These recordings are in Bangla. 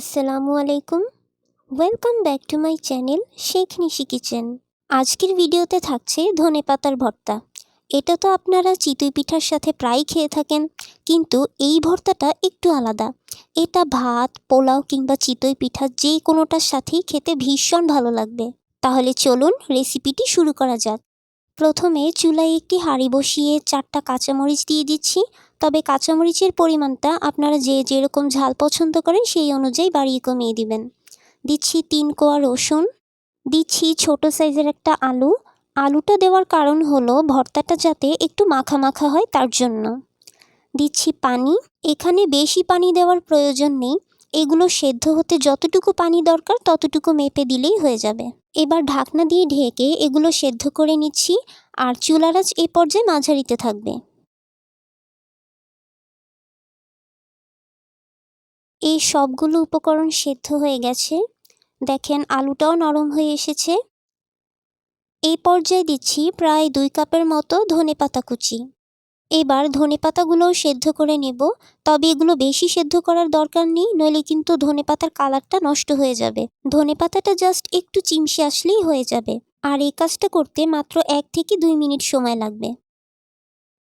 আসসালামু আলাইকুম। Welcome back to my channel Sheikh Nishi kitchen. আজকের ভিডিওতে থাকছে ধনেপাতার ভর্তা। এটা তো আপনারা চিতই পিঠার সাথে প্রায় খেয়ে থাকেন, কিন্তু এই ভর্তাটা একটু আলাদা। এটা ভাত, পোলাও কিংবা চিতই পিঠা যে কোনোটার সাথেই খেতে ভীষণ ভালো লাগবে। তাহলে চলুন রেসিপিটি শুরু করা যাক। প্রথমে চুলায় একটি হাঁড়ি বসিয়ে 4টা কাঁচামরিচ দিয়ে দিচ্ছি। তবে কাঁচামরিচের পরিমাণটা আপনারা যে যেরকম ঝাল পছন্দ করেন সেই অনুযায়ী বাড়িয়ে কমিয়ে দিবেন। দিচ্ছি 3 কোয়া রসুন, দিচ্ছি ছোট সাইজের একটা আলু। আলুটা দেওয়ার কারণ হলো ভর্তাটা যাতে একটু মাখা মাখা হয় তার জন্য। দিচ্ছি পানি। এখানে বেশি পানি দেওয়ার প্রয়োজন নেই, এগুলো সেদ্ধ হতে যতটুকু পানি দরকার ততটুকু মেপে দিলেই হয়ে যাবে। এবার ঢাকনা দিয়ে ঢেকে এগুলো সেদ্ধ করে নিচ্ছি, আর চুলার আঁচ এই পর্যায়ে মাঝারিতে থাকবে। এই সবগুলো উপকরণ সেদ্ধ হয়ে গেছে, দেখেন আলুটাও নরম হয়ে এসেছে। এই পর্যায়ে দিচ্ছি প্রায় 2 কাপের মতো ধনেপাতা কুচি। এবার ধনেপাতাগুলোও সেদ্ধ করে নেব, তবে এগুলো বেশি সেদ্ধ করার দরকার নেই, নইলে কিন্তু ধনেপাতার কালারটা নষ্ট হয়ে যাবে। ধনেপাতাটা জাস্ট একটু চিমসে আসলেই হয়ে যাবে, আর এই কাজটা করতে মাত্র 1 থেকে 2 মিনিট সময় লাগবে।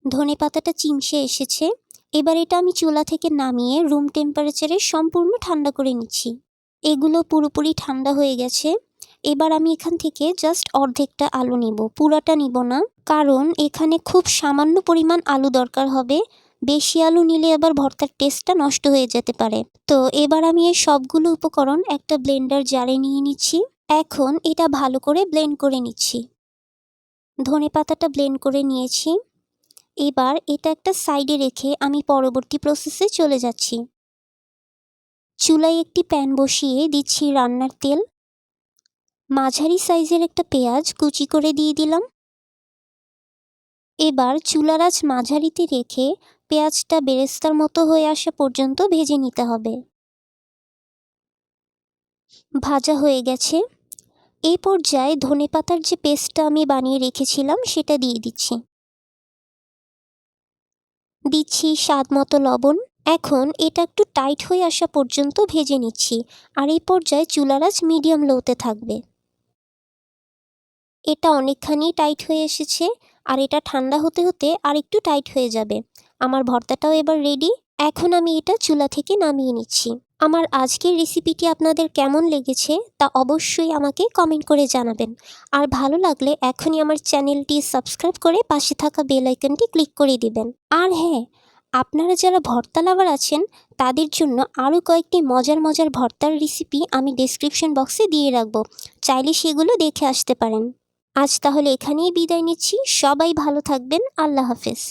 ধনেপাতাটা চিমসে এসেছে, এবার এটা আমি চুলা থেকে নামিয়ে রুম টেম্পারেচারে সম্পূর্ণ ঠান্ডা করে নিচ্ছি। এগুলো পুরোপুরি ঠান্ডা হয়ে গেছে। এবার আমি এখান থেকে জাস্ট অর্ধেকটা আলু নিব, পুরাটা নিব না, কারণ এখানে খুব সামান্য পরিমাণ আলু দরকার হবে। বেশি আলু নিলে আবার ভর্তার টেস্টটা নষ্ট হয়ে যেতে পারে। তো এবার আমি এই সবগুলো উপকরণ একটা ব্লেন্ডার জারে নিয়ে নিচ্ছি। এখন এটা ভালো করে ব্লেন্ড করে নিচ্ছি। ধনেপাতাটা ব্লেন্ড করে নিয়েছি। এবার এটা একটা সাইডে রেখে আমি পরবর্তী প্রসেসে চলে যাচ্ছি। চুলায় একটি প্যান বসিয়ে দিচ্ছি রান্নার তেল। মাঝারি সাইজের একটা পেঁয়াজ কুচি করে দিয়ে দিলাম। এবার চুলার আঁচ মাঝারিতে রেখে পেঁয়াজটা বেরেস্তার মতো হয়ে আসা পর্যন্ত ভেজে নিতে হবে। ভাজা হয়ে গেছে। এই পর্যায়ে ধনেপাতার যে পেস্টটা আমি বানিয়ে রেখেছিলাম সেটা দিয়ে দিচ্ছি। দিচ্ছি স্বাদ মতো লবণ। এখন এটা একটু টাইট হয়ে আসা পর্যন্ত ভেজে নিচ্ছি, আর এই পর্যায়ে চুলার আঁচ মিডিয়াম লোতে থাকবে। এটা অনেকখানি টাইট হয়ে এসেছে, আর এটা ঠান্ডা হতে হতে আর একটু টাইট হয়ে যাবে। আমার ভর্তাটাও এবার রেডি। এখন আমি এটা চুলা থেকে নামিয়ে নিচ্ছি। আমার আজকের রেসিপিটি আপনাদের কেমন লেগেছে তা অবশ্যই আমাকে কমেন্ট করে জানাবেন। আর ভালো লাগলে এখনই আমার চ্যানেলটি সাবস্ক্রাইব করে পাশে থাকা বেল আইকনটি ক্লিক করে দিবেন। আর হ্যাঁ, আপনারা যারা ভর্তা লাভার আছেন তাদের জন্য আরও কয়েকটি মজার মজার ভর্তার রেসিপি আমি ডেসক্রিপশন বক্সে দিয়ে রাখবো, চাইলে সেগুলো দেখে আসতে পারেন। আজ তাহলে এখানেই বিদায় নিচ্ছি। সবাই ভালো থাকবেন। আল্লাহ হাফেজ।